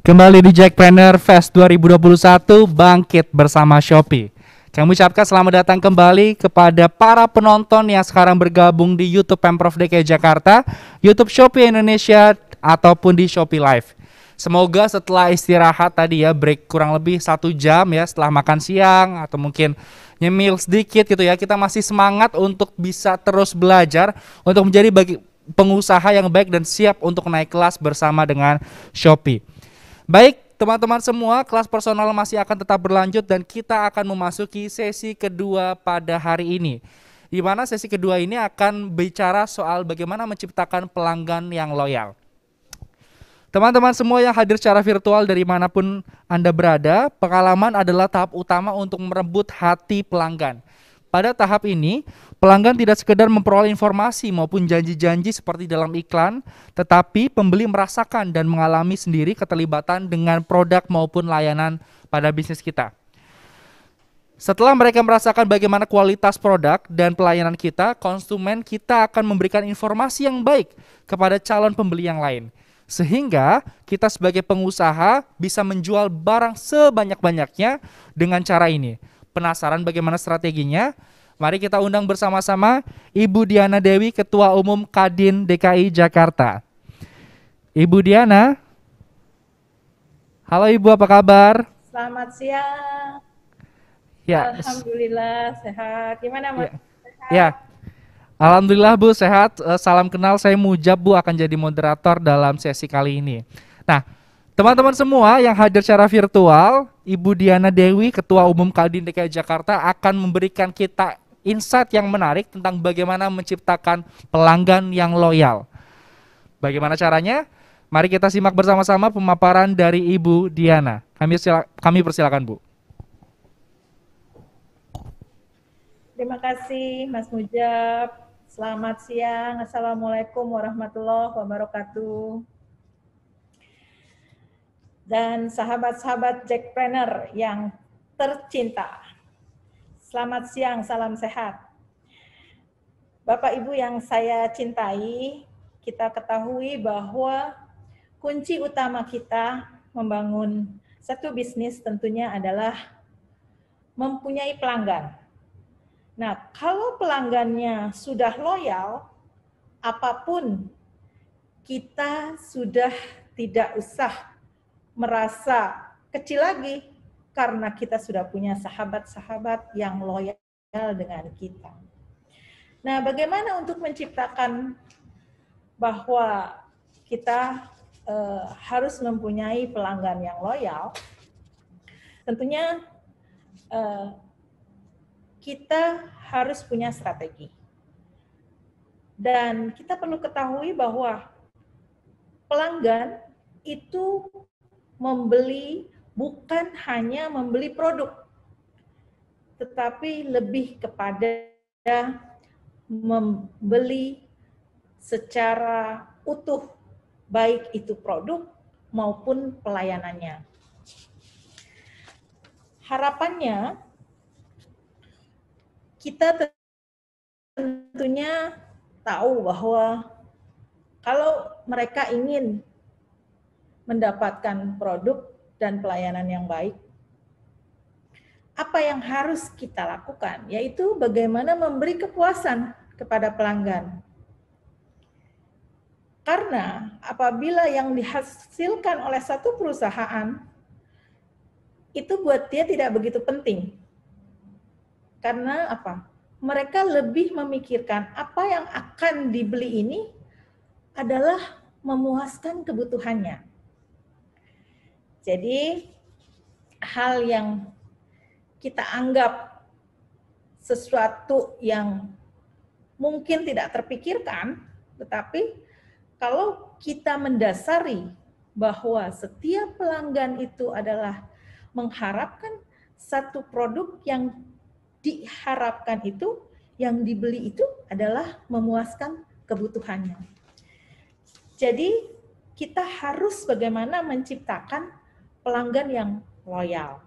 Kembali di Jackpreneur Fest 2021 bangkit bersama Shopee. Kami ucapkan selamat datang kembali kepada para penonton yang sekarang bergabung di YouTube Pemprov DKI Jakarta, YouTube Shopee Indonesia, ataupun di Shopee Live. Semoga setelah istirahat tadi ya, break kurang lebih 1 jam ya setelah makan siang atau mungkin nyemil sedikit gitu ya, kita masih semangat untuk bisa terus belajar untuk menjadi pengusaha yang baik dan siap untuk naik kelas bersama dengan Shopee. Baik, teman-teman semua, kelas personal masih akan tetap berlanjut dan kita akan memasuki sesi kedua pada hari ini. Di mana sesi kedua ini akan bicara soal bagaimana menciptakan pelanggan yang loyal. Teman-teman semua yang hadir secara virtual dari manapun Anda berada, pengalaman adalah tahap utama untuk merebut hati pelanggan. Pada tahap ini, pelanggan tidak sekedar memperoleh informasi maupun janji-janji seperti dalam iklan, tetapi pembeli merasakan dan mengalami sendiri keterlibatan dengan produk maupun layanan pada bisnis kita. Setelah mereka merasakan bagaimana kualitas produk dan pelayanan kita, konsumen kita akan memberikan informasi yang baik kepada calon pembeli yang lain. Sehingga kita sebagai pengusaha bisa menjual barang sebanyak-banyaknya dengan cara ini. Penasaran bagaimana strateginya? Mari kita undang bersama-sama Ibu Diana Dewi, Ketua Umum Kadin DKI Jakarta. Ibu Diana. Halo Ibu, apa kabar? Selamat siang. Ya. Alhamdulillah sehat. Gimana Mas? Ya. Sehat? Ya. Alhamdulillah Bu, sehat. Salam kenal, saya Mujab Bu, akan jadi moderator dalam sesi kali ini. Nah, teman-teman semua yang hadir secara virtual, Ibu Diana Dewi, Ketua Umum Kadin DKI Jakarta akan memberikan kita insight yang menarik tentang bagaimana menciptakan pelanggan yang loyal. Bagaimana caranya? Mari kita simak bersama-sama pemaparan dari Ibu Diana. Kami persilakan Bu. Terima kasih Mas Mujab. Selamat siang. Assalamualaikum warahmatullahi wabarakatuh. Dan sahabat-sahabat Jackpreneur yang tercinta. Selamat siang, salam sehat. Bapak Ibu yang saya cintai, kita ketahui bahwa kunci utama kita membangun satu bisnis tentunya adalah mempunyai pelanggan. Nah, kalau pelanggannya sudah loyal, apapun kita sudah tidak usah merasa kecil lagi karena kita sudah punya sahabat-sahabat yang loyal dengan kita. Nah, bagaimana untuk menciptakan bahwa kita harus mempunyai pelanggan yang loyal? Tentunya kita harus punya strategi. Dan kita perlu ketahui bahwa pelanggan itu membeli bukan hanya membeli produk, tetapi lebih kepada membeli secara utuh, baik itu produk maupun pelayanannya. Harapannya, kita tentunya tahu bahwa kalau mereka ingin mendapatkan produk dan pelayanan yang baik, apa yang harus kita lakukan? Yaitu bagaimana memberi kepuasan kepada pelanggan. Karena apabila yang dihasilkan oleh satu perusahaan, itu buat dia tidak begitu penting. Karena apa? Mereka lebih memikirkan apa yang akan dibeli ini adalah memuaskan kebutuhannya. Jadi hal yang kita anggap sesuatu yang mungkin tidak terpikirkan, tetapi kalau kita mendasari bahwa setiap pelanggan itu adalah mengharapkan satu produk yang diharapkan itu, yang dibeli itu adalah memuaskan kebutuhannya. Jadi kita harus bagaimana menciptakan pelanggan yang loyal.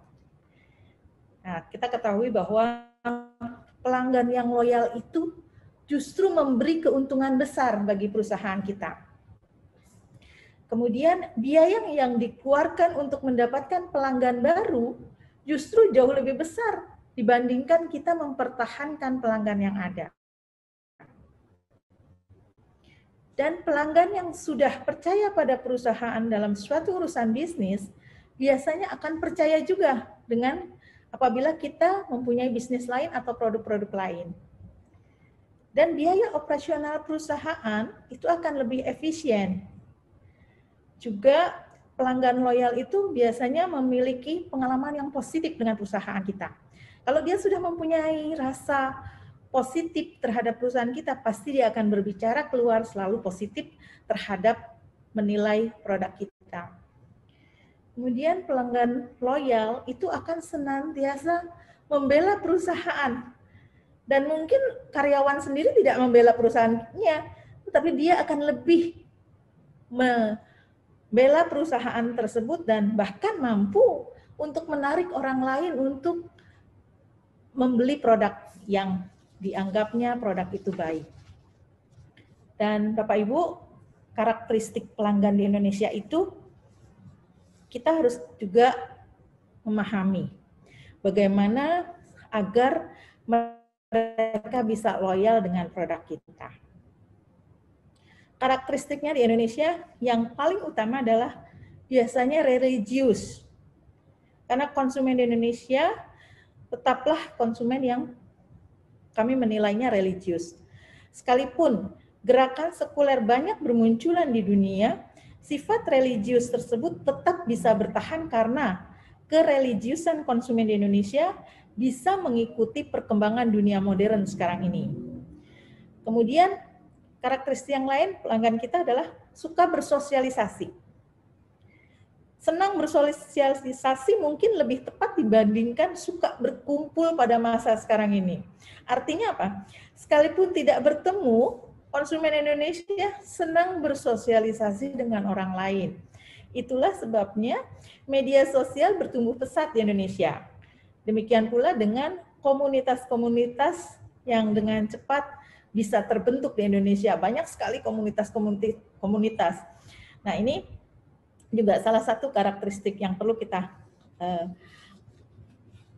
Nah, kita ketahui bahwa pelanggan yang loyal itu justru memberi keuntungan besar bagi perusahaan kita. Kemudian biaya yang dikeluarkan untuk mendapatkan pelanggan baru justru jauh lebih besar dibandingkan kita mempertahankan pelanggan yang ada. Dan pelanggan yang sudah percaya pada perusahaan dalam suatu urusan bisnis biasanya akan percaya juga dengan apabila kita mempunyai bisnis lain atau produk-produk lain. Dan biaya operasional perusahaan itu akan lebih efisien. Juga pelanggan loyal itu biasanya memiliki pengalaman yang positif dengan perusahaan kita. Kalau dia sudah mempunyai rasa positif terhadap perusahaan kita, pasti dia akan berbicara keluar selalu positif terhadap menilai produk kita. Kemudian pelanggan loyal itu akan senantiasa membela perusahaan. Dan mungkin karyawan sendiri tidak membela perusahaannya, tetapi dia akan lebih membela perusahaan tersebut dan bahkan mampu untuk menarik orang lain untuk membeli produk yang dianggapnya produk itu baik. Dan Bapak Ibu, karakteristik pelanggan di Indonesia itu kita harus juga memahami bagaimana agar mereka bisa loyal dengan produk kita. Karakteristiknya di Indonesia yang paling utama adalah biasanya religius. Karena konsumen di Indonesia tetaplah konsumen yang kami menilainya religius. Sekalipun gerakan sekuler banyak bermunculan di dunia, sifat religius tersebut tetap bisa bertahan karena kereligiusan konsumen di Indonesia bisa mengikuti perkembangan dunia modern sekarang ini. Kemudian karakteristik yang lain pelanggan kita adalah suka bersosialisasi. Senang bersosialisasi mungkin lebih tepat dibandingkan suka berkumpul pada masa sekarang ini. Artinya apa? Sekalipun tidak bertemu, konsumen Indonesia senang bersosialisasi dengan orang lain. Itulah sebabnya media sosial bertumbuh pesat di Indonesia. Demikian pula dengan komunitas-komunitas yang dengan cepat bisa terbentuk di Indonesia. Banyak sekali komunitas. Nah, ini juga salah satu karakteristik yang perlu kita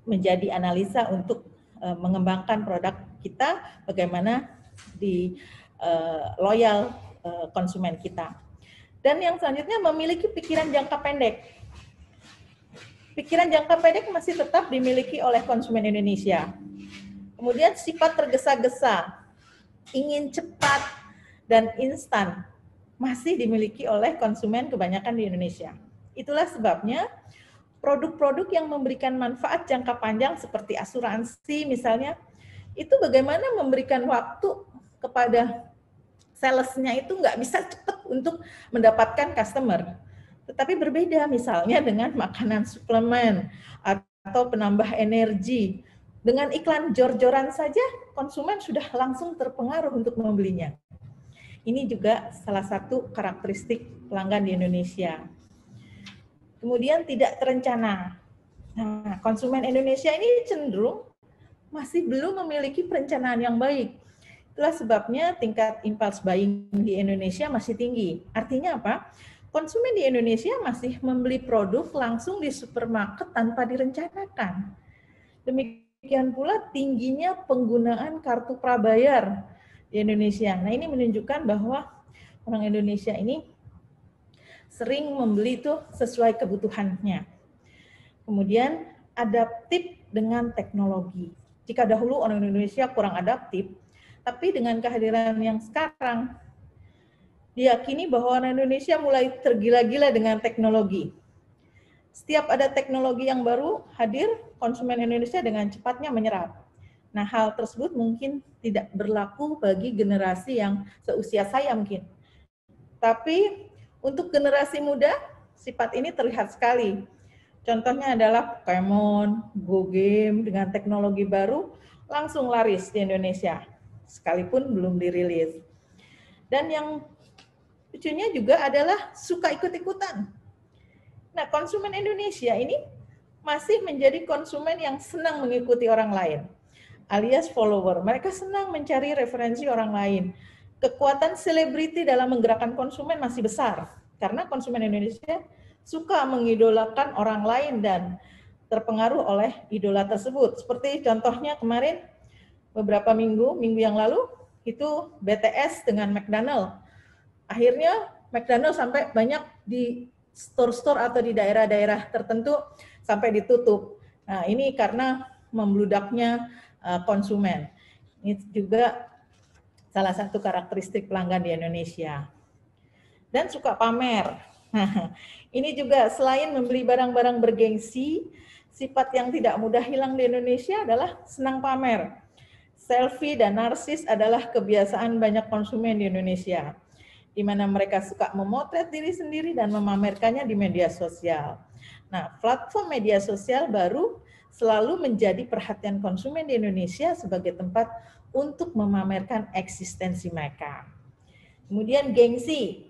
menjadi analisa untuk mengembangkan produk kita, bagaimana di loyal konsumen kita. Dan yang selanjutnya memiliki pikiran jangka pendek. Pikiran jangka pendek masih tetap dimiliki oleh konsumen Indonesia. Kemudian sifat tergesa-gesa, ingin cepat dan instan masih dimiliki oleh konsumen kebanyakan di Indonesia. Itulah sebabnya produk-produk yang memberikan manfaat jangka panjang seperti asuransi misalnya, itu bagaimana memberikan waktu kepada salesnya itu nggak bisa cepat untuk mendapatkan customer. Tetapi berbeda misalnya dengan makanan suplemen atau penambah energi. Dengan iklan jor-joran saja konsumen sudah langsung terpengaruh untuk membelinya. Ini juga salah satu karakteristik pelanggan di Indonesia. Kemudian tidak terencana. Nah, konsumen Indonesia ini cenderung masih belum memiliki perencanaan yang baik. Itulah sebabnya tingkat impulse buying di Indonesia masih tinggi. Artinya apa? Konsumen di Indonesia masih membeli produk langsung di supermarket tanpa direncanakan. Demikian pula tingginya penggunaan kartu prabayar di Indonesia. Nah, ini menunjukkan bahwa orang Indonesia ini sering membeli itu sesuai kebutuhannya. Kemudian adaptif dengan teknologi. Jika dahulu orang Indonesia kurang adaptif, tapi dengan kehadiran yang sekarang, diyakini bahwa orang Indonesia mulai tergila-gila dengan teknologi. Setiap ada teknologi yang baru hadir, konsumen Indonesia dengan cepatnya menyerap. Nah, hal tersebut mungkin tidak berlaku bagi generasi yang seusia saya mungkin. Tapi untuk generasi muda, sifat ini terlihat sekali. Contohnya adalah Pokemon, Go Game dengan teknologi baru langsung laris di Indonesia, sekalipun belum dirilis. Dan yang lucunya juga adalah suka ikut-ikutan. Nah, konsumen Indonesia ini masih menjadi konsumen yang senang mengikuti orang lain, alias follower. Mereka senang mencari referensi orang lain. Kekuatan selebriti dalam menggerakkan konsumen masih besar. karena konsumen Indonesia suka mengidolakan orang lain dan terpengaruh oleh idola tersebut. Seperti contohnya kemarin beberapa minggu yang lalu itu BTS dengan McDonald. Akhirnya McDonald sampai banyak di store-store atau di daerah-daerah tertentu sampai ditutup. Nah, ini karena membludaknya konsumen. Ini juga salah satu karakteristik pelanggan di Indonesia. Dan suka pamer. Nah, ini juga selain membeli barang-barang bergengsi, sifat yang tidak mudah hilang di Indonesia adalah senang pamer. Selfie dan narsis adalah kebiasaan banyak konsumen di Indonesia, di mana mereka suka memotret diri sendiri dan memamerkannya di media sosial. Nah, platform media sosial baru selalu menjadi perhatian konsumen di Indonesia sebagai tempat untuk memamerkan eksistensi mereka. Kemudian gengsi.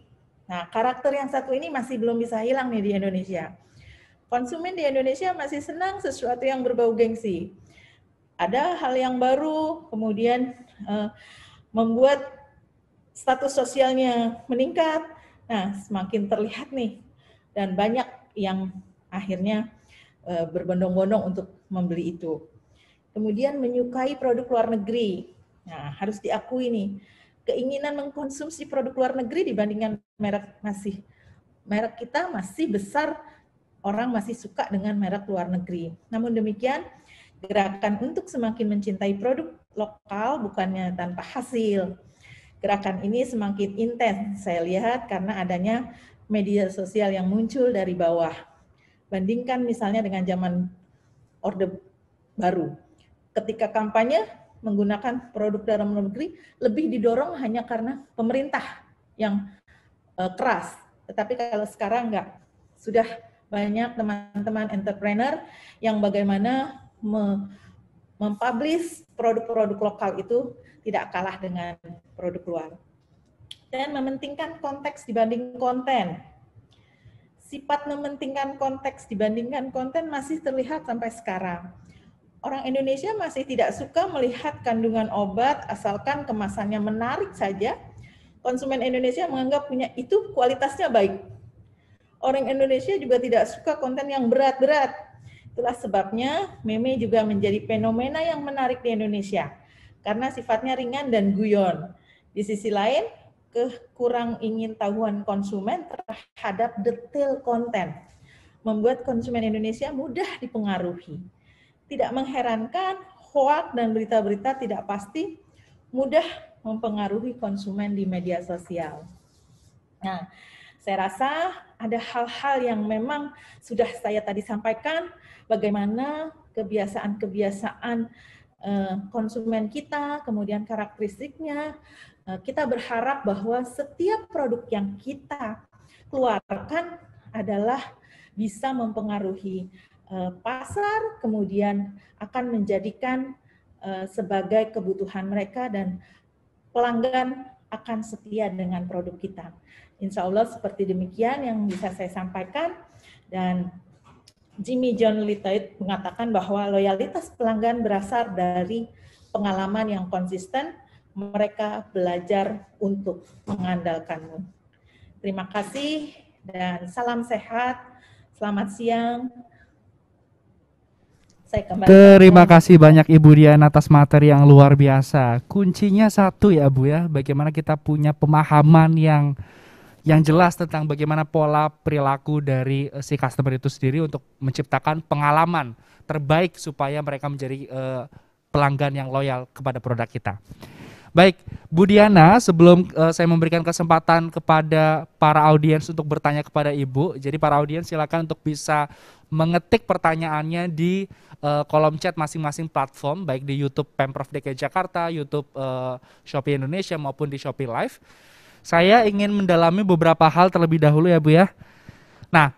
Nah, karakter yang satu ini masih belum bisa hilang nih di Indonesia. Konsumen di Indonesia masih senang sesuatu yang berbau gengsi. Ada hal yang baru, kemudian membuat status sosialnya meningkat. Nah, semakin terlihat nih, dan banyak yang akhirnya berbondong-bondong untuk membeli itu. Kemudian menyukai produk luar negeri. Nah, harus diakui nih, keinginan mengkonsumsi produk luar negeri dibandingkan merek kita masih besar, orang masih suka dengan merek luar negeri. Namun demikian, gerakan untuk semakin mencintai produk lokal bukannya tanpa hasil. Gerakan ini semakin intens saya lihat karena adanya media sosial yang muncul dari bawah. Bandingkan misalnya dengan zaman Orde Baru. Ketika kampanye menggunakan produk dalam negeri lebih didorong hanya karena pemerintah yang keras. Tetapi kalau sekarang enggak. Sudah banyak teman-teman entrepreneur yang bagaimana mempublish produk-produk lokal itu tidak kalah dengan produk luar. Dan mementingkan konteks dibanding konten. Sifat mementingkan konteks dibandingkan konten masih terlihat sampai sekarang. Orang Indonesia masih tidak suka melihat kandungan obat asalkan kemasannya menarik saja. Konsumen Indonesia menganggap punya itu kualitasnya baik. Orang Indonesia juga tidak suka konten yang berat-berat. Itulah sebabnya meme juga menjadi fenomena yang menarik di Indonesia karena sifatnya ringan dan guyon. Di sisi lain, kekurang ingin tahuan konsumen terhadap detail konten membuat konsumen Indonesia mudah dipengaruhi. Tidak mengherankan, hoak dan berita-berita tidak pasti mudah mempengaruhi konsumen di media sosial. Nah, saya rasa ada hal-hal yang memang sudah saya tadi sampaikan, bagaimana kebiasaan-kebiasaan konsumen kita, kemudian karakteristiknya. Kita berharap bahwa setiap produk yang kita keluarkan adalah bisa mempengaruhi pasar, kemudian akan menjadikan sebagai kebutuhan mereka dan pelanggan akan setia dengan produk kita. Insya Allah seperti demikian yang bisa saya sampaikan. Dan Jimmy John Little mengatakan bahwa loyalitas pelanggan berasal dari pengalaman yang konsisten, mereka belajar untuk mengandalkanmu. Terima kasih dan salam sehat, selamat siang. Terima kasih banyak Ibu Diana atas materi yang luar biasa. Kuncinya satu ya Bu ya, bagaimana kita punya pemahaman yang jelas tentang bagaimana pola perilaku dari si customer itu sendiri untuk menciptakan pengalaman terbaik supaya mereka menjadi pelanggan yang loyal kepada produk kita. Baik, Bu Diana, sebelum saya memberikan kesempatan kepada para audiens untuk bertanya kepada Ibu, jadi para audiens silakan untuk bisa mengetik pertanyaannya di kolom chat masing-masing platform, baik di YouTube Pemprov DKI Jakarta, YouTube Shopee Indonesia maupun di Shopee Live. Saya ingin mendalami beberapa hal terlebih dahulu ya Bu ya. Nah,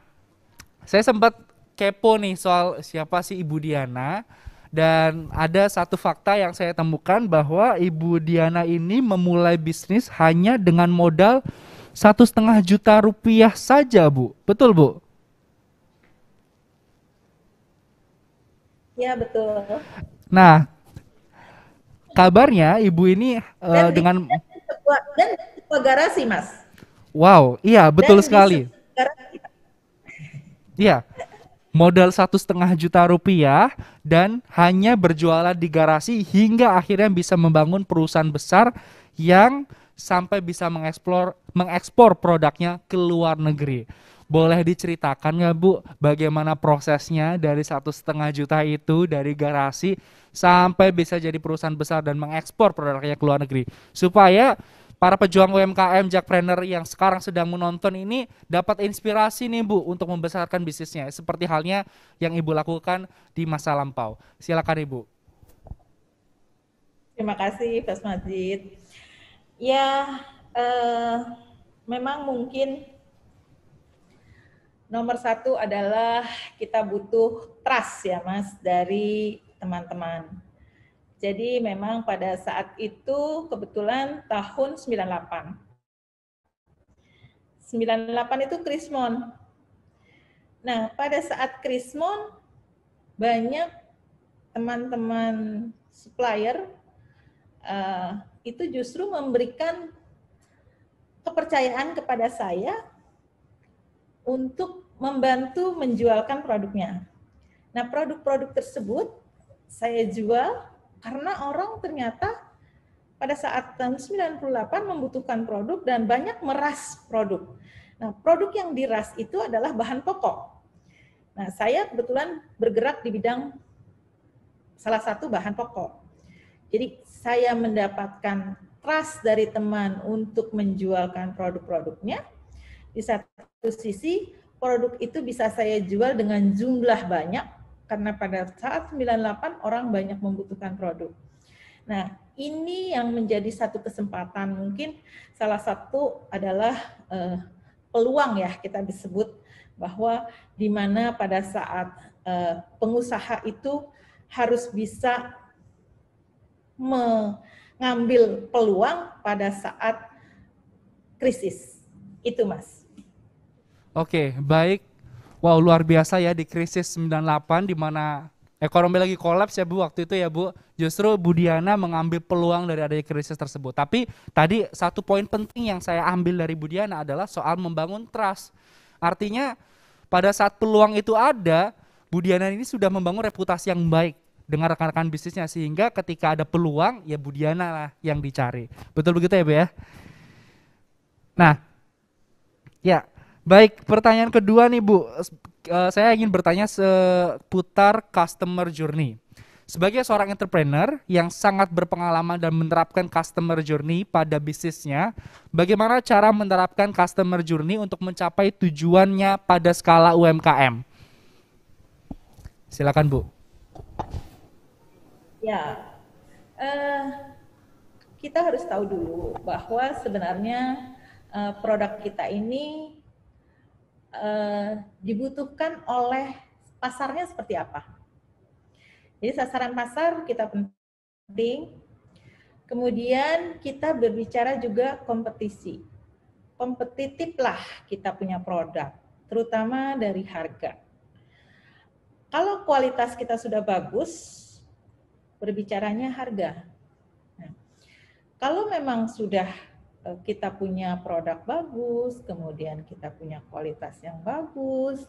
saya sempat kepo nih soal siapa sih Ibu Diana. Dan ada satu fakta yang saya temukan bahwa Ibu Diana ini memulai bisnis hanya dengan modal 1,5 juta rupiah saja, Bu. Betul, Bu? Ya, betul. Nah, kabarnya Ibu ini dengan sebuah garasi, Mas. Wow, iya betul Dan di sekali. sekarang Iya, modal 1,5 juta rupiah dan hanya berjualan di garasi hingga akhirnya bisa membangun perusahaan besar yang sampai bisa mengekspor produknya ke luar negeri. Boleh diceritakan nggak Bu, bagaimana prosesnya dari 1,5 juta itu dari garasi sampai bisa jadi perusahaan besar dan mengekspor produknya ke luar negeri, supaya para pejuang UMKM Jakpreneur yang sekarang sedang menonton ini dapat inspirasi nih Bu untuk membesarkan bisnisnya seperti halnya yang Ibu lakukan di masa lampau. Silakan Ibu. terima kasih Mas Majid. Ya, eh, memang mungkin nomor satu adalah kita butuh trust ya Mas dari teman-teman. Jadi memang pada saat itu kebetulan tahun 98. 98 itu Krismon. Nah, pada saat Krismon banyak teman-teman supplier itu justru memberikan kepercayaan kepada saya untuk membantu menjualkan produknya. Nah, produk-produk tersebut saya jual karena orang ternyata pada saat tahun 98 membutuhkan produk dan banyak meras produk. Nah, produk yang diras itu adalah bahan pokok. Nah, saya kebetulan bergerak di bidang salah satu bahan pokok. Jadi saya mendapatkan trust dari teman untuk menjualkan produk-produknya. Di satu sisi produk itu bisa saya jual dengan jumlah banyak karena pada saat 98 orang banyak membutuhkan produk. Nah, ini yang menjadi satu kesempatan, mungkin salah satu adalah peluang ya kita disebut, bahwa di mana pada saat pengusaha itu harus bisa mengambil peluang pada saat krisis. Itu Mas. Oke, baik. Wow, luar biasa ya di krisis 98 di mana ekonomi lagi kolaps ya Bu waktu itu ya Bu. Justru Bu Diana mengambil peluang dari adanya krisis tersebut. Tapi tadi satu poin penting yang saya ambil dari Bu Diana adalah soal membangun trust. Artinya pada saat peluang itu ada, Bu Diana ini sudah membangun reputasi yang baik dengan rekan-rekan bisnisnya sehingga ketika ada peluang ya Bu Diana lah yang dicari. Betul begitu ya Bu ya? Nah, ya, baik. Pertanyaan kedua nih Bu, saya ingin bertanya seputar customer journey. Sebagai seorang entrepreneur yang sangat berpengalaman dan menerapkan customer journey pada bisnisnya, bagaimana cara menerapkan customer journey untuk mencapai tujuannya pada skala UMKM? Silakan Bu. Ya, eh, kita harus tahu dulu bahwa sebenarnya produk kita ini dibutuhkan oleh pasarnya seperti apa. Jadi sasaran pasar kita penting. Kemudian kita berbicara juga kompetisi. Kompetitiflah kita punya produk, terutama dari harga. Kalau kualitas kita sudah bagus, berbicaranya harga. Nah, kalau memang sudah kita punya produk bagus, kemudian kita punya kualitas yang bagus,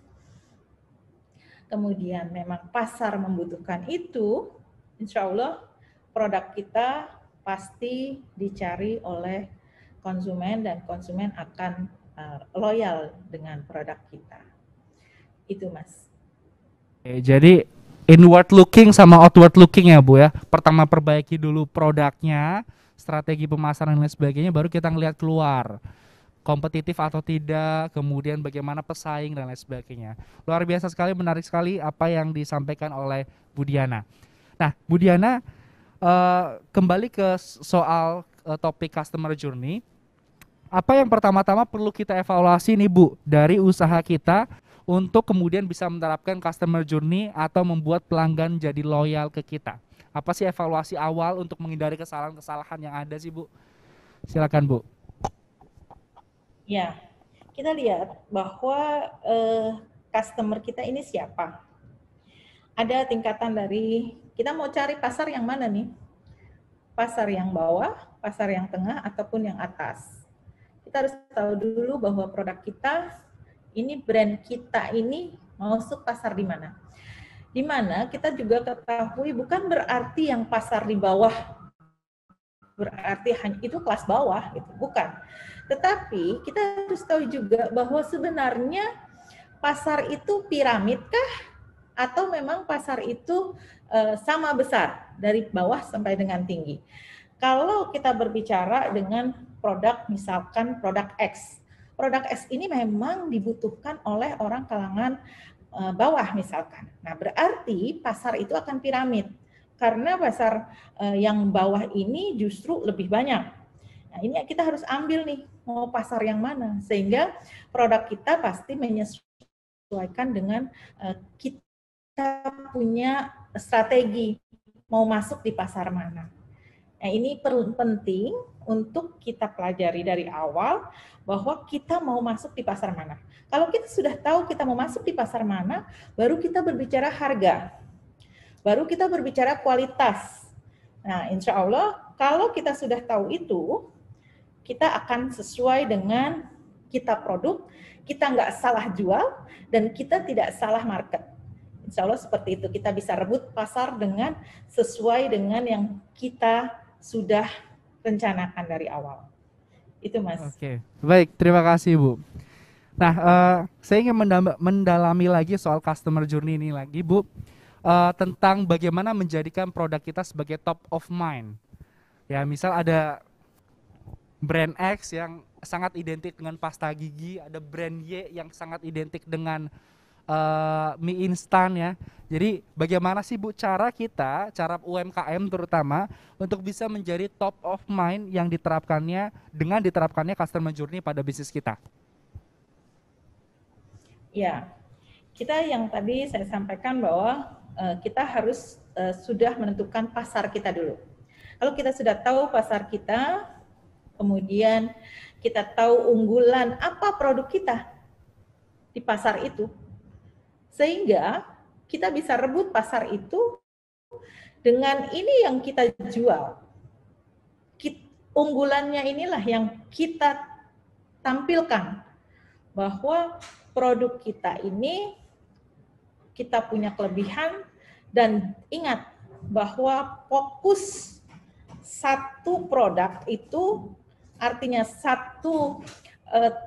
kemudian memang pasar membutuhkan itu, insya Allah produk kita pasti dicari oleh konsumen dan konsumen akan loyal dengan produk kita. Itu Mas. Oke, jadi inward looking sama outward looking ya Bu ya. Pertama perbaiki dulu produknya, strategi pemasaran dan lain sebagainya, baru kita ngelihat keluar kompetitif atau tidak, kemudian bagaimana pesaing dan lain sebagainya. Luar biasa sekali, menarik sekali apa yang disampaikan oleh Bu Diana. Nah, Bu Diana, kembali ke soal topik customer journey. Apa yang pertama-tama perlu kita evaluasi nih Bu dari usaha kita untuk kemudian bisa menerapkan customer journey atau membuat pelanggan jadi loyal ke kita? Apa sih evaluasi awal untuk menghindari kesalahan-kesalahan yang ada sih Bu? Silakan Bu. Ya, kita lihat bahwa customer kita ini siapa. Ada tingkatan dari, kita mau cari pasar yang mana nih? Pasar yang bawah, pasar yang tengah, ataupun yang atas. kita harus tahu dulu bahwa produk kita ini, brand kita ini masuk pasar di mana. Di mana kita juga ketahui bukan berarti yang pasar di bawah berarti hanya itu kelas bawah, gitu. Bukan. Tetapi kita harus tahu juga bahwa sebenarnya pasar itu piramid kah atau memang pasar itu sama besar dari bawah sampai dengan tinggi. Kalau kita berbicara dengan produk, misalkan produk X. Produk X ini memang dibutuhkan oleh orang kalangan bawah misalkan. Nah, berarti pasar itu akan piramid. Karena pasar yang bawah ini justru lebih banyak. Nah, ini kita harus ambil nih, mau pasar yang mana. Sehingga produk kita pasti menyesuaikan dengan kita punya strategi mau masuk di pasar mana. Nah, ini penting untuk kita pelajari dari awal bahwa kita mau masuk di pasar mana. Kalau kita sudah tahu kita mau masuk di pasar mana, baru kita berbicara harga. Baru kita berbicara kualitas. Nah, insya Allah kalau kita sudah tahu itu, kita akan sesuai dengan kita produk, kita nggak salah jual, dan kita tidak salah market. Insya Allah seperti itu, kita bisa rebut pasar dengan sesuai dengan yang kita sudah rencanakan dari awal. Itu Mas. Oke, baik, terima kasih Bu. Nah, saya ingin mendalami lagi soal customer journey ini lagi Bu. Tentang bagaimana menjadikan produk kita sebagai top of mind. Ya, misal ada brand X yang sangat identik dengan pasta gigi, ada brand Y yang sangat identik dengan mie instan ya. Jadi bagaimana sih Bu cara UMKM terutama untuk bisa menjadi top of mind yang dengan diterapkannya customer journey pada bisnis kita? Ya, kita yang tadi saya sampaikan bahwa kita harus sudah menentukan pasar kita dulu. Kalau kita sudah tahu pasar kita, kemudian kita tahu unggulan apa produk kita di pasar itu, sehingga kita bisa rebut pasar itu dengan ini yang kita jual. Unggulannya inilah yang kita tampilkan, bahwa produk kita ini kita punya kelebihan, dan ingat bahwa fokus satu produk itu artinya satu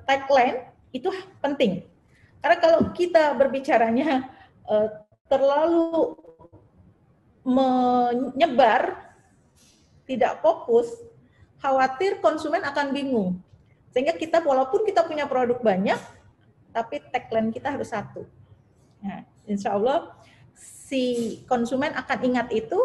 tagline itu penting. Karena kalau kita berbicaranya terlalu menyebar, tidak fokus, khawatir konsumen akan bingung. Sehingga kita walaupun kita punya produk banyak, tapi tagline kita harus satu. Nah, insya Allah si konsumen akan ingat itu,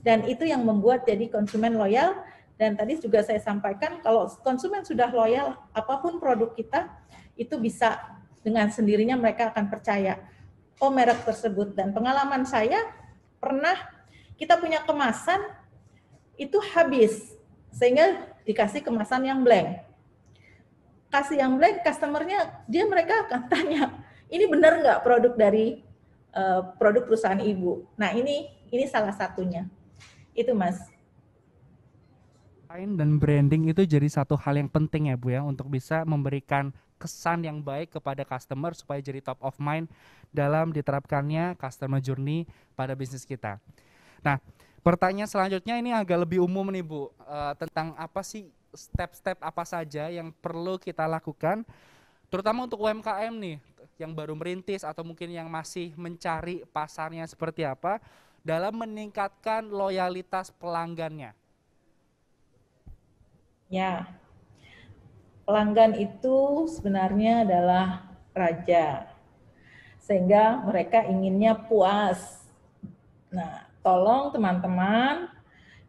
dan itu yang membuat jadi konsumen loyal. Dan tadi juga saya sampaikan kalau konsumen sudah loyal, apapun produk kita itu bisa dengan sendirinya mereka akan percaya oh merek tersebut. Dan pengalaman saya pernah kita punya kemasan itu habis sehingga dikasih kemasan yang blank. Kasih yang blank, customernya mereka akan tanya, ini benar nggak produk dari produk perusahaan ibu? Nah ini salah satunya, itu Mas. Dan branding itu jadi satu hal yang penting ya Bu ya, untuk bisa memberikan kesan yang baik kepada customer supaya jadi top of mind dalam diterapkannya customer journey pada bisnis kita. Nah, pertanyaan selanjutnya ini agak lebih umum nih Bu, tentang apa sih step-step apa saja yang perlu kita lakukan, terutama untuk UMKM nih, yang baru merintis atau mungkin yang masih mencari pasarnya seperti apa, dalam meningkatkan loyalitas pelanggannya. Ya, pelanggan itu sebenarnya adalah raja, sehingga mereka inginnya puas. Nah, tolong teman-teman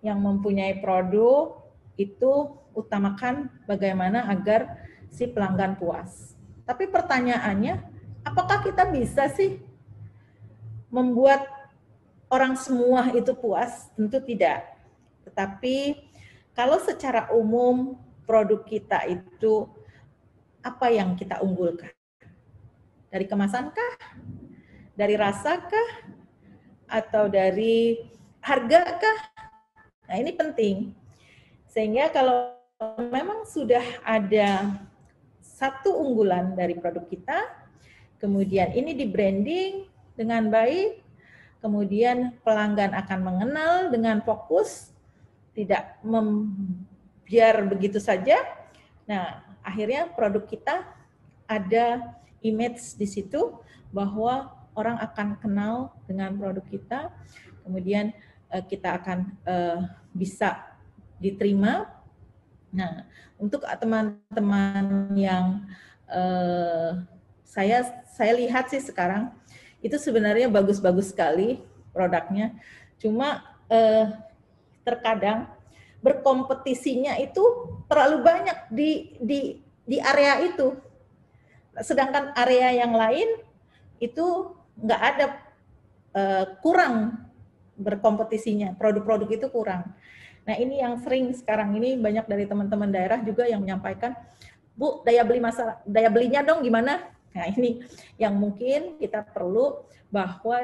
yang mempunyai produk itu utamakan bagaimana agar si pelanggan puas. Tapi pertanyaannya, apakah kita bisa sih membuat orang semua itu puas? Tentu tidak. Tetapi kalau secara umum produk kita itu apa yang kita unggulkan? Dari kemasankah? Dari rasakah? Atau dari hargakah? Nah, ini penting. Sehingga kalau memang sudah ada satu unggulan dari produk kita, kemudian ini di branding dengan baik, kemudian pelanggan akan mengenal dengan fokus, tidak biar begitu saja. Nah, akhirnya produk kita ada image di situ bahwa orang akan kenal dengan produk kita, kemudian kita akan bisa diterima. Nah, untuk teman-teman yang saya lihat sih sekarang itu sebenarnya bagus-bagus sekali produknya, cuma terkadang berkompetisinya itu terlalu banyak di area itu, sedangkan area yang lain itu nggak ada, kurang berkompetisinya, produk-produk itu kurang. Nah, ini yang sering sekarang ini banyak dari teman-teman daerah juga yang menyampaikan, Bu, daya belinya dong gimana? Nah, ini yang mungkin kita perlu, bahwa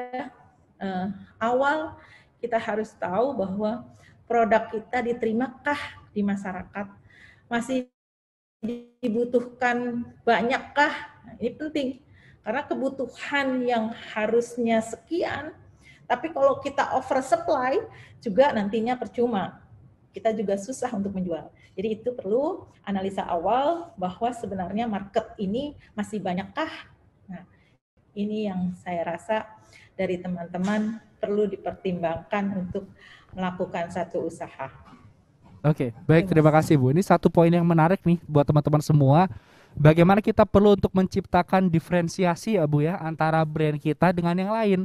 awal kita harus tahu bahwa produk kita diterimakah di masyarakat, masih dibutuhkan banyakkah? Nah, ini penting, karena kebutuhan yang harusnya sekian, tapi kalau kita oversupply juga nantinya percuma, kita juga susah untuk menjual. Jadi itu perlu analisa awal bahwa sebenarnya market ini masih banyakkah. Nah, ini yang saya rasa dari teman-teman perlu dipertimbangkan untuk melakukan satu usaha. Oke, baik, terima kasih Bu. Ini satu poin yang menarik nih buat teman-teman semua. Bagaimana kita perlu untuk menciptakan diferensiasi ya Bu ya antara brand kita dengan yang lain,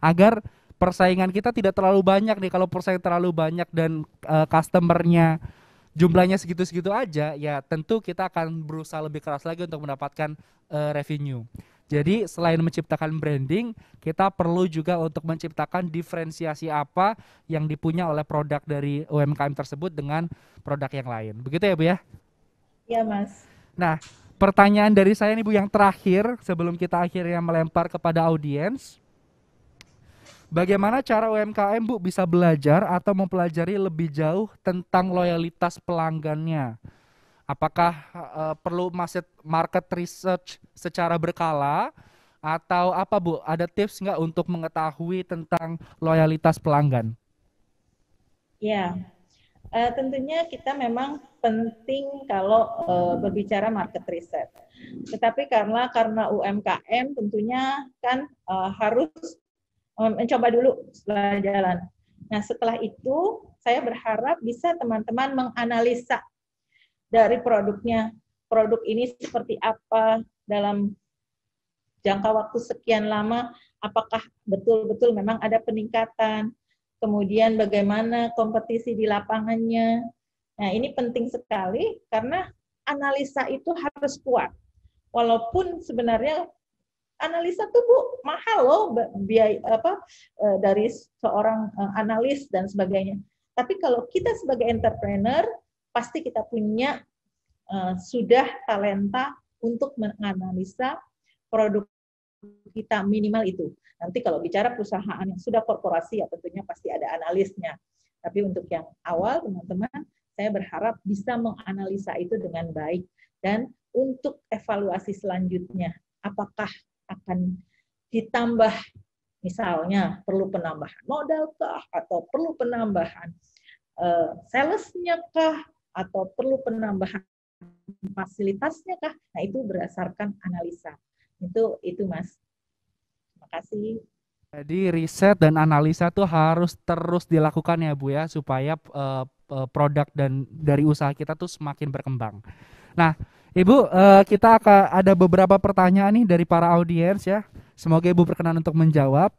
agar persaingan kita tidak terlalu banyak nih. Kalau persaingan terlalu banyak dan customernya jumlahnya segitu-segitu aja, ya tentu kita akan berusaha lebih keras lagi untuk mendapatkan revenue. Jadi selain menciptakan branding, kita perlu juga untuk menciptakan diferensiasi apa yang dipunya oleh produk dari UMKM tersebut dengan produk yang lain. Begitu ya Bu ya? Iya Mas. Nah, pertanyaan dari saya nih Bu yang terakhir sebelum kita akhirnya melempar kepada audiens. Bagaimana cara UMKM Bu bisa belajar atau mempelajari lebih jauh tentang loyalitas pelanggannya? Apakah perlu market research secara berkala atau apa Bu? Ada tips nggak untuk mengetahui tentang loyalitas pelanggan? Ya, tentunya kita memang penting kalau berbicara market research. Tetapi karena UMKM tentunya kan harus mencoba dulu setelah jalan. Nah, setelah itu saya berharap bisa teman-teman menganalisa dari produknya, produk ini seperti apa dalam jangka waktu sekian lama, apakah betul-betul memang ada peningkatan, kemudian bagaimana kompetisi di lapangannya. Nah, ini penting sekali karena analisa itu harus kuat. Walaupun sebenarnya analisa tuh Bu mahal loh, biaya dari seorang analis dan sebagainya. Tapi kalau kita sebagai entrepreneur pasti kita punya sudah talenta untuk menganalisa produk kita minimal itu. Nanti kalau bicara perusahaan yang sudah korporasi ya tentunya pasti ada analisnya. Tapi untuk yang awal teman-teman, saya berharap bisa menganalisa itu dengan baik. Dan untuk evaluasi selanjutnya, apakah akan ditambah, misalnya perlu penambahan modal kah, atau perlu penambahan salesnya kah, atau perlu penambahan fasilitasnya kah? Nah, itu berdasarkan analisa. Itu Mas. Terima kasih. Jadi riset dan analisa tuh harus terus dilakukan ya Bu ya, supaya produk dan dari usaha kita tuh semakin berkembang. Nah, Ibu, kita akan ada beberapa pertanyaan nih dari para audiens ya. Semoga Ibu berkenan untuk menjawab.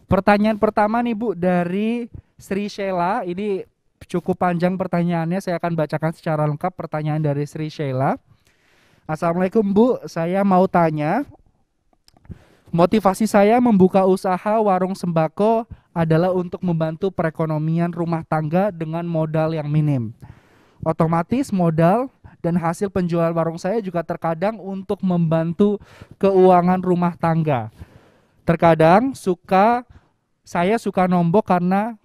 Pertanyaan pertama nih Bu dari Sri Sheila. Ini cukup panjang pertanyaannya, saya akan bacakan secara lengkap pertanyaan dari Sri Sheila. Assalamualaikum Bu, saya mau tanya, motivasi saya membuka usaha warung sembako adalah untuk membantu perekonomian rumah tangga dengan modal yang minim. Otomatis modal dan hasil penjualan warung saya juga terkadang untuk membantu keuangan rumah tangga. Terkadang saya suka nombok karena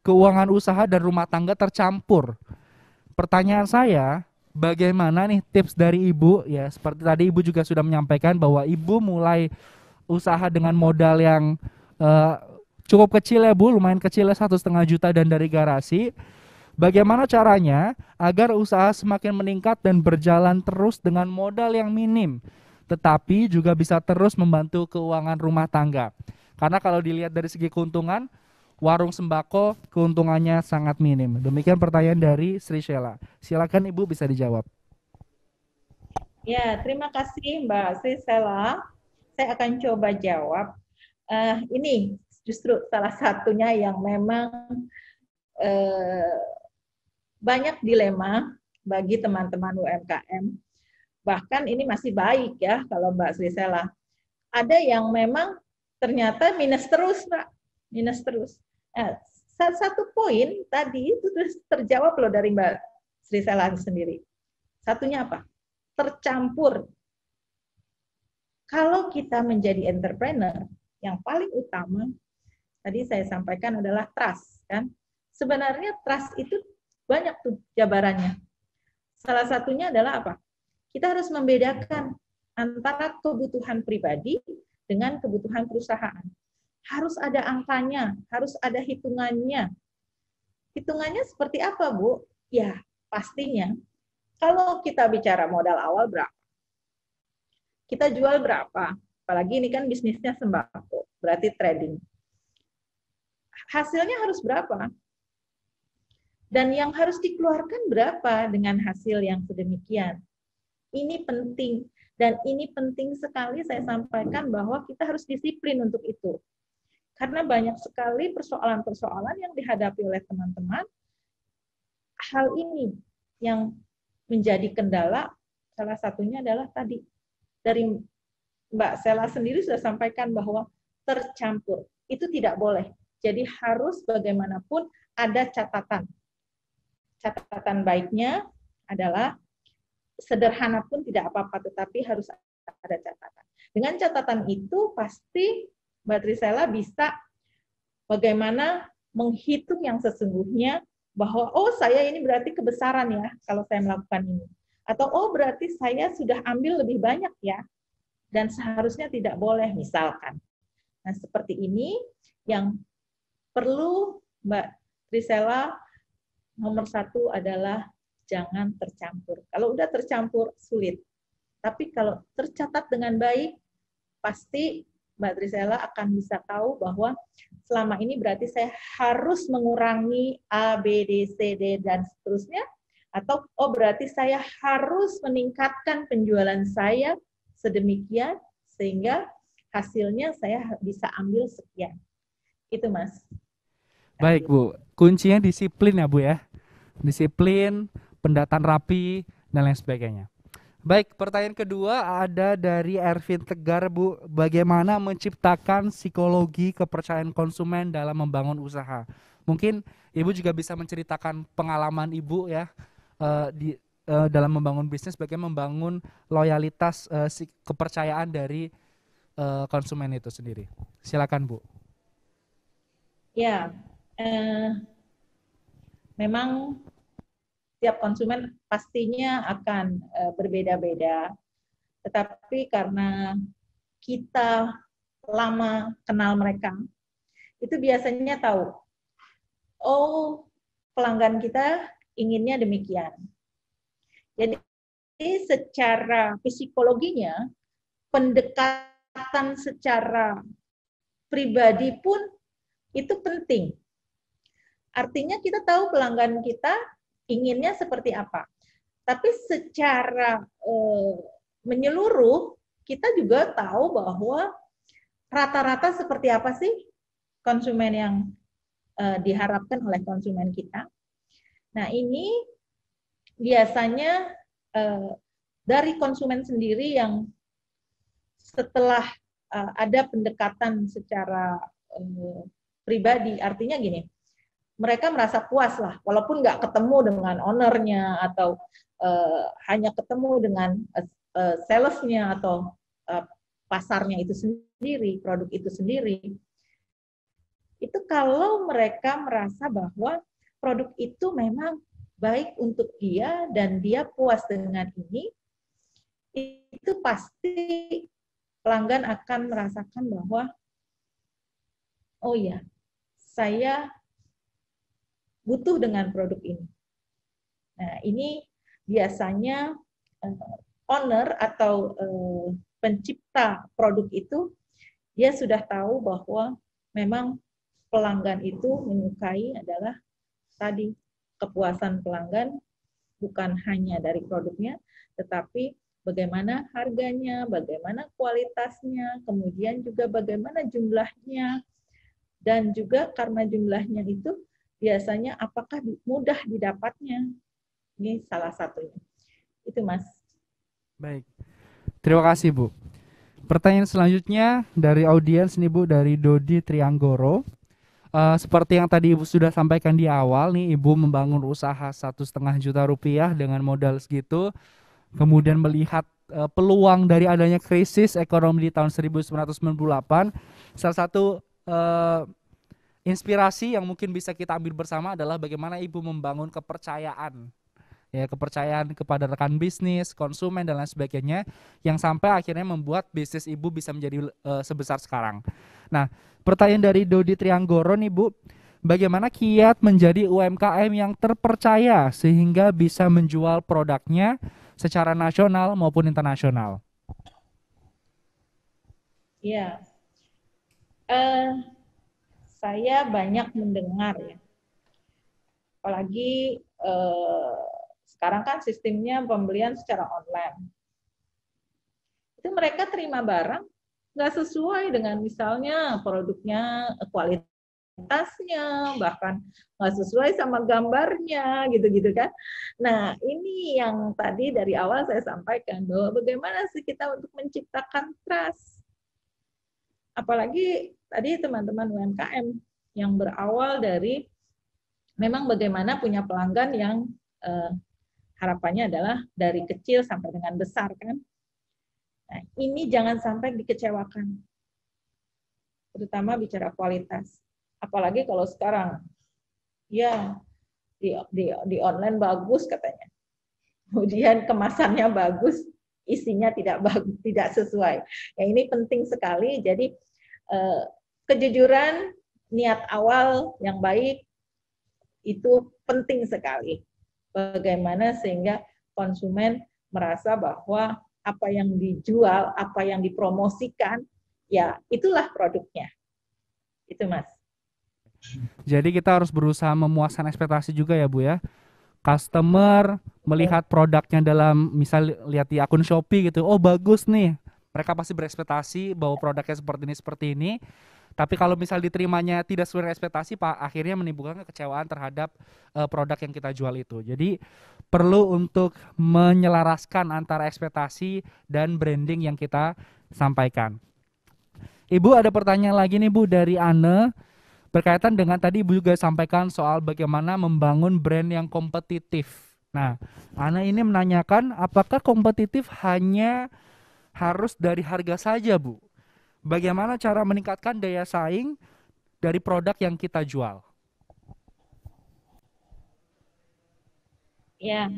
keuangan usaha dan rumah tangga tercampur. pertanyaan saya, bagaimana nih tips dari Ibu ya? Seperti tadi Ibu juga sudah menyampaikan bahwa Ibu mulai usaha dengan modal yang eh, cukup kecil ya Bu, lumayan kecil ya, 1,5 juta dan dari garasi. Bagaimana caranya agar usaha semakin meningkat dan berjalan terus dengan modal yang minim, tetapi juga bisa terus membantu keuangan rumah tangga? Karena kalau dilihat dari segi keuntungan, warung sembako keuntungannya sangat minim. Demikian pertanyaan dari Sri Sheila. Silakan Ibu bisa dijawab. Ya, terima kasih Mbak Sri Sela. Saya akan coba jawab. Ini justru salah satunya yang memang eh, banyak dilema bagi teman-teman UMKM. Bahkan ini masih baik ya kalau Mbak Sri Sela. Ada yang memang ternyata minus terus, Mbak. Minus terus. Nah, satu poin tadi itu terjawab loh dari Mbak Sri Sela sendiri. Satunya apa? Tercampur. Kalau kita menjadi entrepreneur, yang paling utama tadi saya sampaikan adalah trust, kan? Sebenarnya trust itu banyak tuh jabarannya. Salah satunya adalah apa? Kita harus membedakan antara kebutuhan pribadi dengan kebutuhan perusahaan. Harus ada angkanya, harus ada hitungannya. Hitungannya seperti apa, Bu? Ya, pastinya kalau kita bicara modal awal berapa? Kita jual berapa? Apalagi ini kan bisnisnya sembako, berarti trading. Hasilnya harus berapa? Dan yang harus dikeluarkan berapa dengan hasil yang sedemikian? Ini penting. Dan ini penting sekali saya sampaikan bahwa kita harus disiplin untuk itu. Karena banyak sekali persoalan-persoalan yang dihadapi oleh teman-teman. Hal ini yang menjadi kendala, salah satunya adalah tadi. Dari Mbak Sela sendiri sudah sampaikan bahwa tercampur. Itu tidak boleh. Jadi harus bagaimanapun ada catatan. Catatan baiknya adalah sederhana pun tidak apa-apa, tetapi harus ada catatan. Dengan catatan itu pasti Mbak Trisela bisa bagaimana menghitung yang sesungguhnya bahwa oh saya ini berarti kebesaran ya kalau saya melakukan ini. Atau oh berarti saya sudah ambil lebih banyak ya dan seharusnya tidak boleh misalkan. Nah seperti ini yang perlu Mbak Trisela nomor satu adalah jangan tercampur. Kalau udah tercampur sulit. Tapi kalau tercatat dengan baik pasti Mbak Trisela akan bisa tahu bahwa selama ini berarti saya harus mengurangi A, B, D, C, D, dan seterusnya. Atau, oh berarti saya harus meningkatkan penjualan saya sedemikian, sehingga hasilnya saya bisa ambil sekian. Itu, Mas. Baik, Bu. Kuncinya disiplin ya, Bu ya. Disiplin, pendataan rapi, dan lain sebagainya. Baik, pertanyaan kedua ada dari Ervin Tegar, Bu. Bagaimana menciptakan psikologi kepercayaan konsumen dalam membangun usaha? Mungkin Ibu juga bisa menceritakan pengalaman Ibu ya dalam membangun bisnis, bagaimana membangun loyalitas kepercayaan dari konsumen itu sendiri. Silakan, Bu. Ya, memang tiap konsumen pastinya akan berbeda-beda. Tetapi karena kita lama kenal mereka, itu biasanya tahu, oh pelanggan kita inginnya demikian. Jadi secara psikologinya, pendekatan secara pribadi pun itu penting. Artinya kita tahu pelanggan kita inginnya seperti apa. Tapi secara menyeluruh, kita juga tahu bahwa rata-rata seperti apa sih konsumen yang diharapkan oleh konsumen kita. Nah ini biasanya dari konsumen sendiri yang setelah ada pendekatan secara pribadi, artinya gini, mereka merasa puas lah, walaupun nggak ketemu dengan ownernya atau hanya ketemu dengan salesnya atau pasarnya itu sendiri, produk itu sendiri. Itu kalau mereka merasa bahwa produk itu memang baik untuk dia dan dia puas dengan ini, itu pasti pelanggan akan merasakan bahwa, oh ya, saya butuh dengan produk ini. Nah, ini biasanya owner atau pencipta produk itu, dia sudah tahu bahwa memang pelanggan itu menyukai adalah tadi kepuasan pelanggan bukan hanya dari produknya, tetapi bagaimana harganya, bagaimana kualitasnya, kemudian juga bagaimana jumlahnya, dan juga karena jumlahnya itu biasanya apakah mudah didapatnya. Ini salah satunya. Itu Mas. Baik. Terima kasih Bu. Pertanyaan selanjutnya dari audiens nih Bu, dari Dodi Trianggoro. Seperti yang tadi Ibu sudah sampaikan di awal nih, Ibu membangun usaha 1,5 juta rupiah dengan modal segitu, kemudian melihat peluang dari adanya krisis ekonomi di tahun 1998. Salah satu inspirasi yang mungkin bisa kita ambil bersama adalah bagaimana Ibu membangun kepercayaan, ya, kepercayaan kepada rekan bisnis, konsumen dan lain sebagainya, yang sampai akhirnya membuat bisnis Ibu bisa menjadi sebesar sekarang. Nah, pertanyaan dari Dodi Trianggoro nih Bu, bagaimana kiat menjadi UMKM yang terpercaya sehingga bisa menjual produknya secara nasional maupun internasional? Ya, saya banyak mendengar ya, apalagi sekarang kan sistemnya pembelian secara online. Itu mereka terima barang nggak sesuai dengan misalnya produknya, kualitasnya, bahkan nggak sesuai sama gambarnya, gitu-gitu kan. Nah, ini yang tadi dari awal saya sampaikan, bahwa bagaimana sih kita untuk menciptakan trust. Apalagi tadi teman-teman UMKM yang berawal dari memang bagaimana punya pelanggan yang harapannya adalah dari kecil sampai dengan besar kan. Nah, ini jangan sampai dikecewakan, terutama bicara kualitas. Apalagi kalau sekarang, ya di online bagus katanya, kemudian kemasannya bagus, isinya tidak sesuai. Ya, ini penting sekali. Jadi kejujuran, niat awal yang baik itu penting sekali. Bagaimana sehingga konsumen merasa bahwa apa yang dijual, apa yang dipromosikan, ya itulah produknya. Itu Mas. Jadi kita harus berusaha memuaskan ekspektasi juga ya Bu ya. Customer melihat produknya dalam, misal lihat di akun Shopee gitu, oh bagus nih. Mereka pasti berekspektasi bahwa produknya seperti ini. Tapi kalau misal diterimanya tidak sesuai dengan ekspektasi, Pak, akhirnya menimbulkan kekecewaan terhadap produk yang kita jual itu. Jadi perlu untuk menyelaraskan antara ekspektasi dan branding yang kita sampaikan. Ibu, ada pertanyaan lagi nih Bu dari Anne, berkaitan dengan tadi Ibu juga sampaikan soal bagaimana membangun brand yang kompetitif. Nah, Ana ini menanyakan apakah kompetitif hanya harus dari harga saja, Bu? Bagaimana cara meningkatkan daya saing dari produk yang kita jual? Ya,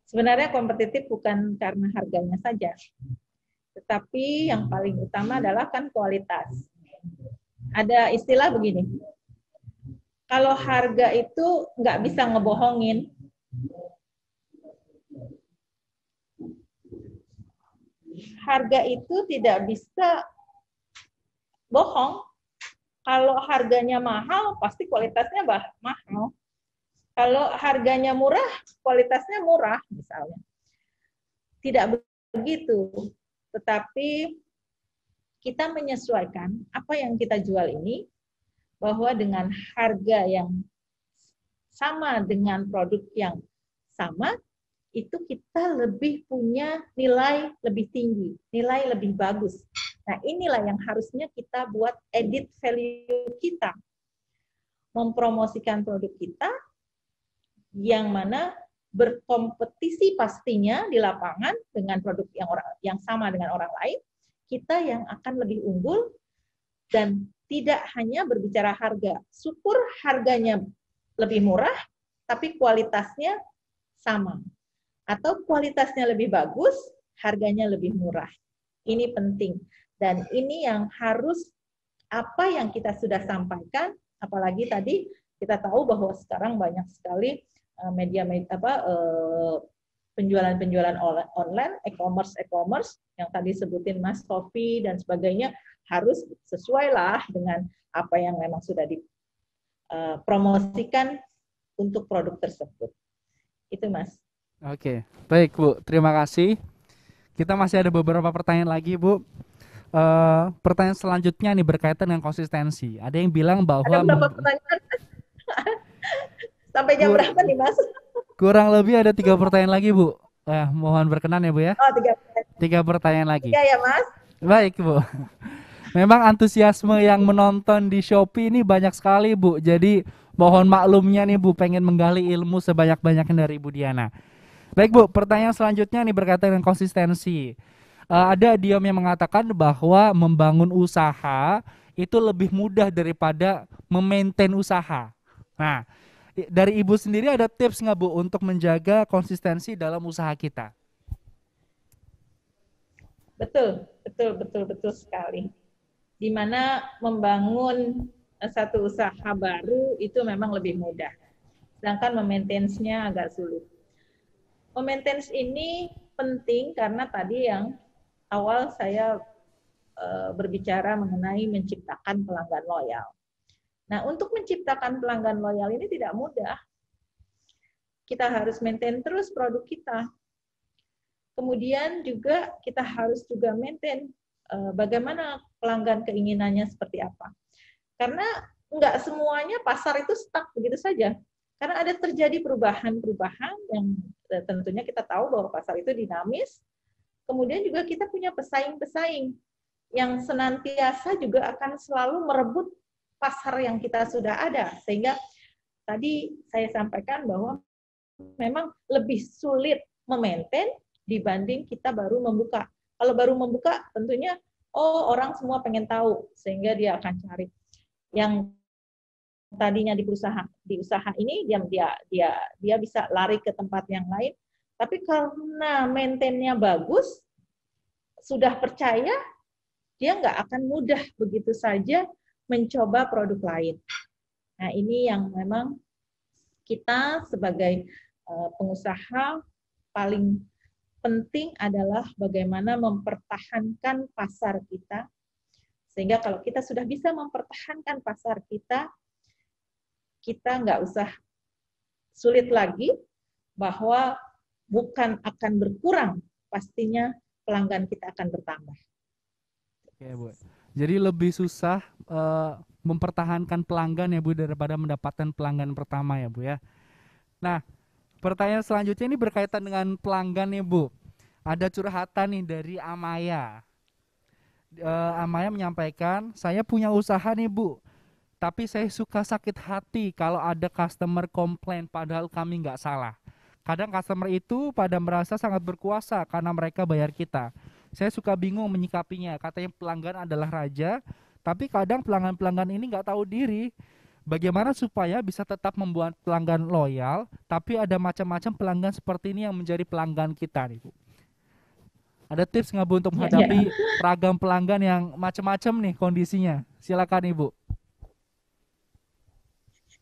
sebenarnya kompetitif bukan karena harganya saja, tetapi yang paling utama adalah kan kualitas. Ada istilah begini, kalau harga itu nggak bisa ngebohongin, harga itu tidak bisa bohong. Kalau harganya mahal, pasti kualitasnya mahal. Kalau harganya murah, kualitasnya murah, misalnya. Tidak begitu. Tetapi kita menyesuaikan apa yang kita jual ini, bahwa dengan harga yang sama dengan produk yang sama, itu kita lebih punya nilai lebih tinggi, nilai lebih bagus. Nah, inilah yang harusnya kita buat edit value kita. Mempromosikan produk kita yang mana berkompetisi pastinya di lapangan dengan produk yang sama dengan orang lain, kita yang akan lebih unggul dan tidak hanya berbicara harga. Syukur harganya lebih murah, tapi kualitasnya sama. Atau kualitasnya lebih bagus, harganya lebih murah. Ini penting. Dan ini yang harus, apa yang kita sudah sampaikan, apalagi tadi kita tahu bahwa sekarang banyak sekali penjualan-penjualan online, e-commerce yang tadi sebutin Mas Sofi dan sebagainya, harus sesuai lah dengan apa yang memang sudah dipromosikan untuk produk tersebut. Itu Mas. Oke, baik Bu, terima kasih. Kita masih ada beberapa pertanyaan lagi Bu. Pertanyaan selanjutnya nih berkaitan dengan konsistensi. Ada yang bilang bahwa ada berapa pertanyaan? Sampai jam berapa nih Mas? Kurang lebih ada 3 pertanyaan lagi Bu. Mohon berkenan ya Bu ya. Oh, 3 pertanyaan. 3 pertanyaan lagi. 3 ya Mas. Baik Bu. Memang antusiasme yang menonton di Shopee ini banyak sekali Bu. Jadi mohon maklumnya nih Bu, pengen menggali ilmu sebanyak-banyaknya dari Ibu Diana. Baik Bu, pertanyaan selanjutnya nih berkaitan dengan konsistensi. Ada Diam yang mengatakan bahwa membangun usaha itu lebih mudah daripada memaintain usaha. Nah, dari Ibu sendiri ada tips nggak Bu untuk menjaga konsistensi dalam usaha kita? Betul sekali. Di mana membangun satu usaha baru itu memang lebih mudah. Sedangkan memaintenance-nya agak sulit. Maintenance ini penting karena tadi yang awal saya berbicara mengenai menciptakan pelanggan loyal. Nah, untuk menciptakan pelanggan loyal ini tidak mudah. Kita harus maintain terus produk kita. Kemudian juga kita harus juga maintain bagaimana pelanggan keinginannya seperti apa. Karena nggak semuanya pasar itu stuck begitu saja. Karena ada terjadi perubahan-perubahan yang tentunya kita tahu bahwa pasar itu dinamis. Kemudian juga kita punya pesaing-pesaing yang senantiasa juga akan selalu merebut pasar yang kita sudah ada. Sehingga tadi saya sampaikan bahwa memang lebih sulit memaintain dibanding kita baru membuka. Kalau baru membuka tentunya orang semua pengen tahu sehingga dia akan cari. Yang tadinya di usaha ini dia bisa lari ke tempat yang lain, tapi karena maintain-nya bagus, sudah percaya, dia nggak akan mudah begitu saja mencoba produk lain. Nah, ini yang memang kita sebagai pengusaha paling penting adalah bagaimana mempertahankan pasar kita, sehingga kalau kita sudah bisa mempertahankan pasar kita nggak usah sulit lagi bahwa bukan akan berkurang, pastinya pelanggan kita akan bertambah. Oke Bu, jadi lebih susah mempertahankan pelanggan ya Bu daripada mendapatkan pelanggan pertama ya Bu ya. Nah, pertanyaan selanjutnya ini berkaitan dengan pelanggan ya Bu. Ada curhatan nih dari Amaya. Amaya menyampaikan, saya punya usaha nih Bu, tapi saya suka sakit hati kalau ada customer komplain padahal kami nggak salah. Kadang customer itu pada merasa sangat berkuasa karena mereka bayar kita. Saya suka bingung menyikapinya. Katanya pelanggan adalah raja, tapi kadang pelanggan-pelanggan ini nggak tahu diri. Bagaimana supaya bisa tetap membuat pelanggan loyal, tapi ada macam-macam pelanggan seperti ini yang menjadi pelanggan kita nih Bu. Ada tips nggak Bu untuk menghadapi ragam pelanggan yang macam-macam nih kondisinya? Silakan Ibu.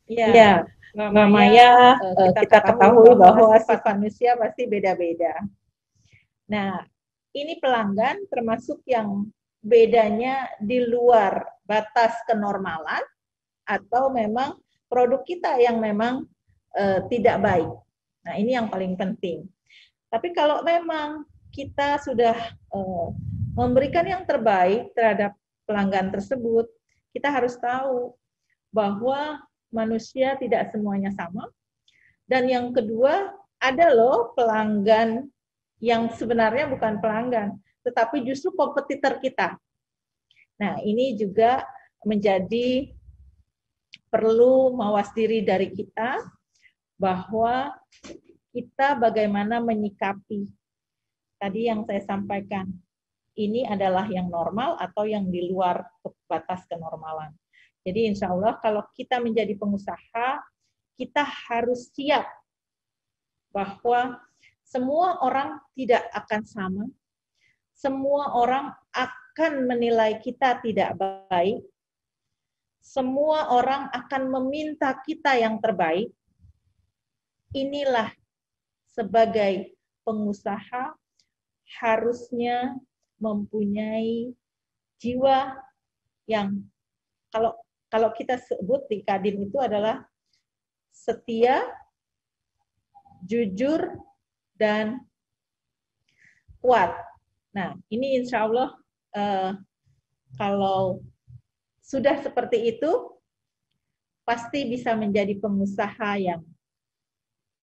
Iya, Maya, kita ketahui bahwa sifat manusia pasti beda-beda. Nah, ini pelanggan termasuk yang bedanya di luar batas kenormalan atau memang produk kita yang memang tidak baik. Nah, ini yang paling penting. Tapi kalau memang kita sudah memberikan yang terbaik terhadap pelanggan tersebut, kita harus tahu bahwa manusia tidak semuanya sama. Dan yang kedua, ada loh pelanggan yang sebenarnya bukan pelanggan, tetapi justru kompetitor kita. Nah, ini juga menjadi perlu mawas diri dari kita, bahwa kita bagaimana menyikapi. Tadi yang saya sampaikan, ini adalah yang normal atau yang di luar batas kenormalan. Jadi insya Allah kalau kita menjadi pengusaha, kita harus siap bahwa semua orang tidak akan sama, semua orang akan menilai kita tidak baik, semua orang akan meminta kita yang terbaik. Inilah sebagai pengusaha harusnya mempunyai jiwa yang kalau kita sebut di Kadin itu adalah setia, jujur, dan kuat. Nah, ini insya Allah kalau sudah seperti itu, pasti bisa menjadi pengusaha yang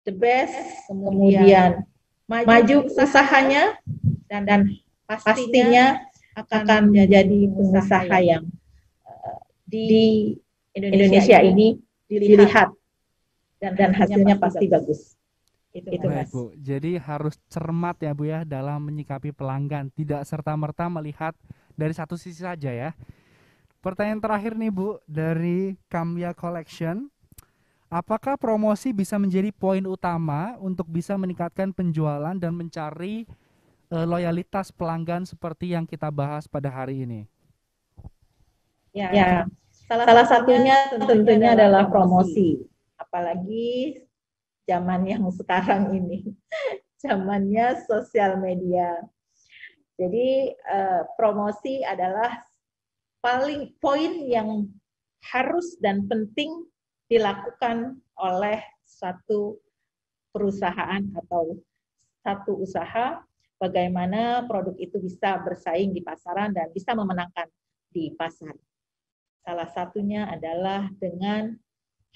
the best, kemudian maju usahanya, dan pastinya akan menjadi pengusaha yang di Indonesia ini dilihat dan hasilnya pasti bagus. Itu Baik, Mas. Bu. Jadi harus cermat ya Bu ya dalam menyikapi pelanggan, tidak serta-merta melihat dari satu sisi saja ya. Pertanyaan terakhir nih Bu, dari Kamya Collection. Apakah promosi bisa menjadi poin utama untuk bisa meningkatkan penjualan dan mencari loyalitas pelanggan seperti yang kita bahas pada hari ini? Ya, salah satunya tentunya adalah promosi. Apalagi zaman yang sekarang ini, zamannya sosial media. Jadi promosi adalah poin yang harus dan penting dilakukan oleh satu perusahaan atau satu usaha, bagaimana produk itu bisa bersaing di pasaran dan bisa memenangkan di pasar. Salah satunya adalah dengan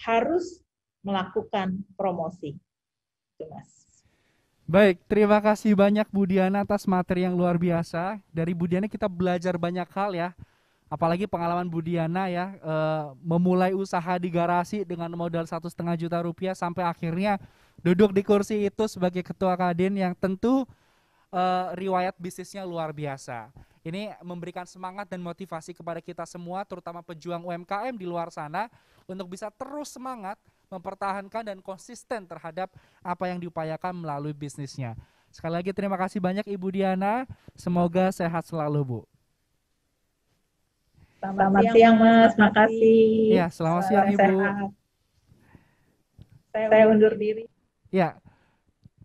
harus melakukan promosi. Itu, Mas. Baik, terima kasih banyak Bu Diana atas materi yang luar biasa. Dari Bu Diana kita belajar banyak hal ya. Apalagi pengalaman Bu Diana ya, memulai usaha di garasi dengan modal 1,5 juta rupiah sampai akhirnya duduk di kursi itu sebagai ketua Kadin yang tentu riwayat bisnisnya luar biasa. Ini memberikan semangat dan motivasi kepada kita semua, terutama pejuang UMKM di luar sana, untuk bisa terus semangat mempertahankan dan konsisten terhadap apa yang diupayakan melalui bisnisnya. Sekali lagi terima kasih banyak Ibu Diana, semoga sehat selalu Bu. Selamat siang Mas, makasih. Ya, selamat siang Ibu. Sehat. Saya undur diri. Ya,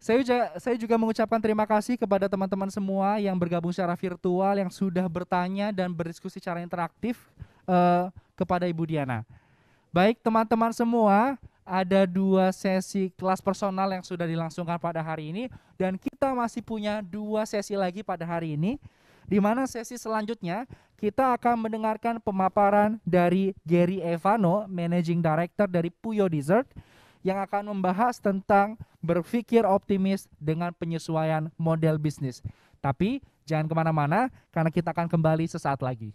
saya juga mengucapkan terima kasih kepada teman-teman semua yang bergabung secara virtual, yang sudah bertanya dan berdiskusi secara interaktif kepada Ibu Diana. Baik teman-teman semua, ada 2 sesi kelas personal yang sudah dilangsungkan pada hari ini, dan kita masih punya 2 sesi lagi pada hari ini, di mana sesi selanjutnya kita akan mendengarkan pemaparan dari Gary Evano, Managing Director dari Puyo Dessert, yang akan membahas tentang berpikir optimis dengan penyesuaian model bisnis. Tapi jangan kemana-mana karena kita akan kembali sesaat lagi.